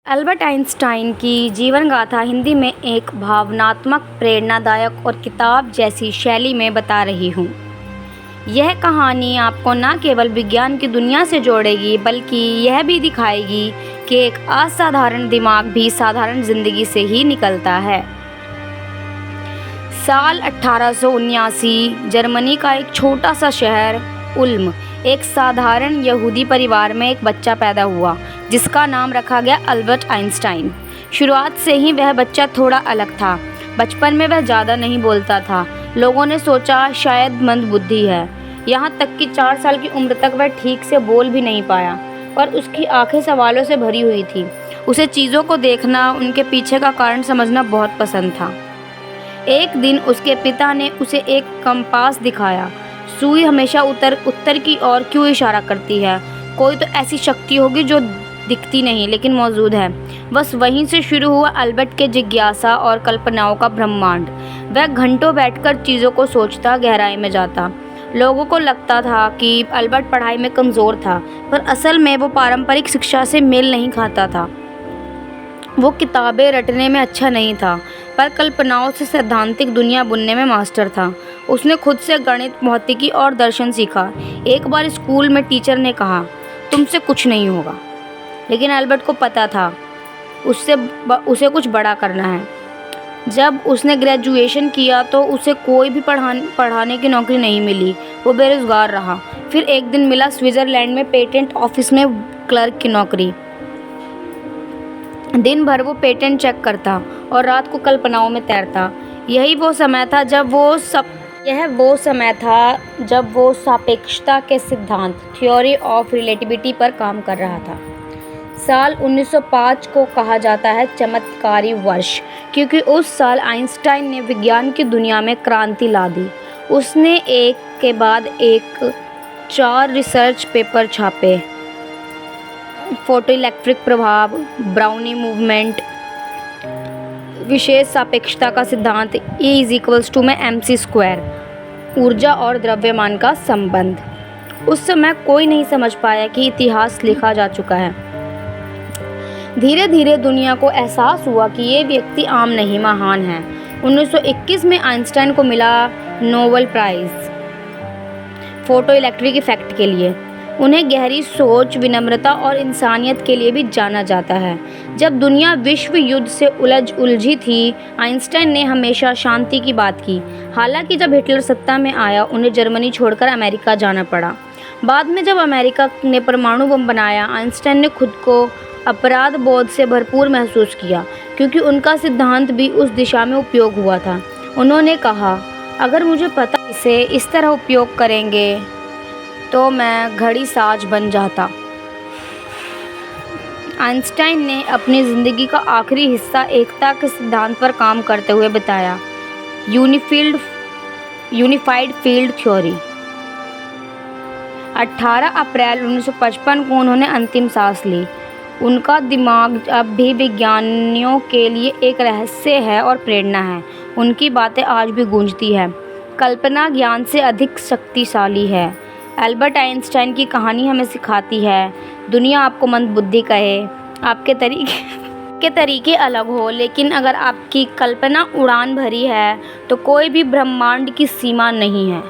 Albert Einstein की जीवन गाथा हिंदी में एक भावनात्मक, प्रेरणादायक और किताब जैसी शैली में बता रही हूँ। यह कहानी आपको न केवल विज्ञान की दुनिया से जोड़ेगी, बल्कि यह भी दिखाएगी कि एक असाधारण दिमाग भी साधारण जिंदगी से ही निकलता है। साल 1879 जर्मनी का एक छोटा सा शहर उल्म, एक साधारण यहूदी परिवार में एक बच्चा पैदा हुआ जिसका नाम रखा गया अल्बर्ट आइंस्टाइन। शुरुआत से ही वह बच्चा थोड़ा अलग था। बचपन में वह ज़्यादा नहीं बोलता था। लोगों ने सोचा शायद मंदबुद्धि है। यहाँ तक कि 4 साल की उम्र तक वह ठीक से बोल भी नहीं पाया, पर उसकी आंखें सवालों से भरी हुई थी। उसे चीज़ों को देखना, उनके पीछे का कारण समझना बहुत पसंद था। एक दिन उसके पिता ने उसे एक कंपास दिखाया। सुई हमेशा उत्तर की ओर क्यों इशारा करती है? कोई तो ऐसी शक्ति होगी जो दिखती नहीं लेकिन मौजूद है। बस वहीं से शुरू हुआ अल्बर्ट के जिज्ञासा और कल्पनाओं का ब्रह्मांड। वह घंटों बैठकर चीज़ों को सोचता, गहराई में जाता। लोगों को लगता था कि अल्बर्ट पढ़ाई में कमज़ोर था, पर असल में वो पारंपरिक शिक्षा से मेल नहीं खाता था। वो किताबें रटने में अच्छा नहीं था, पर कल्पनाओं से सैद्धांतिक दुनिया बुनने में मास्टर था। उसने खुद से गणित, भौतिकी और दर्शन सीखा। एक बार स्कूल में टीचर ने कहा, तुमसे कुछ नहीं होगा, लेकिन अल्बर्ट को पता था उसे कुछ बड़ा करना है। जब उसने ग्रेजुएशन किया तो उसे कोई भी पढ़ाने की नौकरी नहीं मिली। वो बेरोजगार रहा। फिर एक दिन मिला स्विट्ज़रलैंड में पेटेंट ऑफिस में क्लर्क की नौकरी। दिन भर वो पेटेंट चेक करता और रात को कल्पनाओं में तैरता। यह वो समय था जब वो सापेक्षता के सिद्धांत, थ्योरी ऑफ रिलेटिविटी पर काम कर रहा था। साल 1905 को कहा जाता है चमत्कारी वर्ष, क्योंकि उस साल आइंस्टाइन ने विज्ञान की दुनिया में क्रांति ला दी। उसने एक के बाद एक 4 रिसर्च पेपर छापे। फोटोइलेक्ट्रिक प्रभाव, ब्राउनी मूवमेंट, विशेष सापेक्षता का सिद्धांत, E=mc², ऊर्जा और द्रव्यमान का संबंध। उस समय कोई नहीं समझ पाया कि इतिहास लिखा जा चुका है। धीरे धीरे दुनिया को एहसास हुआ कि ये व्यक्ति आम नहीं, महान है। 1921 में आइंस्टाइन को मिला नोबेल प्राइज़ फोटोइलेक्ट्रिक इफेक्ट के लिए। उन्हें गहरी सोच, विनम्रता और इंसानियत के लिए भी जाना जाता है। जब दुनिया विश्व युद्ध से उलझी थी, आइंस्टाइन ने हमेशा शांति की बात की। हालांकि जब हिटलर सत्ता में आया, उन्हें जर्मनी छोड़कर अमेरिका जाना पड़ा। बाद में जब अमेरिका ने परमाणु बम बनाया, आइंस्टाइन ने खुद को अपराध बोध से भरपूर महसूस किया, क्योंकि उनका सिद्धांत भी उस दिशा में उपयोग हुआ था। उन्होंने कहा, अगर मुझे पता इसे इस तरह उपयोग करेंगे तो मैं घड़ी साज बन जाता। आइंस्टाइन ने अपनी ज़िंदगी का आखिरी हिस्सा एकता के सिद्धांत पर काम करते हुए बिताया, यूनिफाइड फील्ड थ्योरी। 18 अप्रैल 1955 को उन्होंने अंतिम सांस ली। उनका दिमाग अब भी विज्ञानियों के लिए एक रहस्य है और प्रेरणा है। उनकी बातें आज भी गूंजती है। कल्पना ज्ञान से अधिक शक्तिशाली है। अल्बर्ट आइंस्टाइन की कहानी हमें सिखाती है, दुनिया आपको मंदबुद्धि कहे, आपके तरीके अलग हो, लेकिन अगर आपकी कल्पना उड़ान भरी है तो कोई भी ब्रह्मांड की सीमा नहीं है।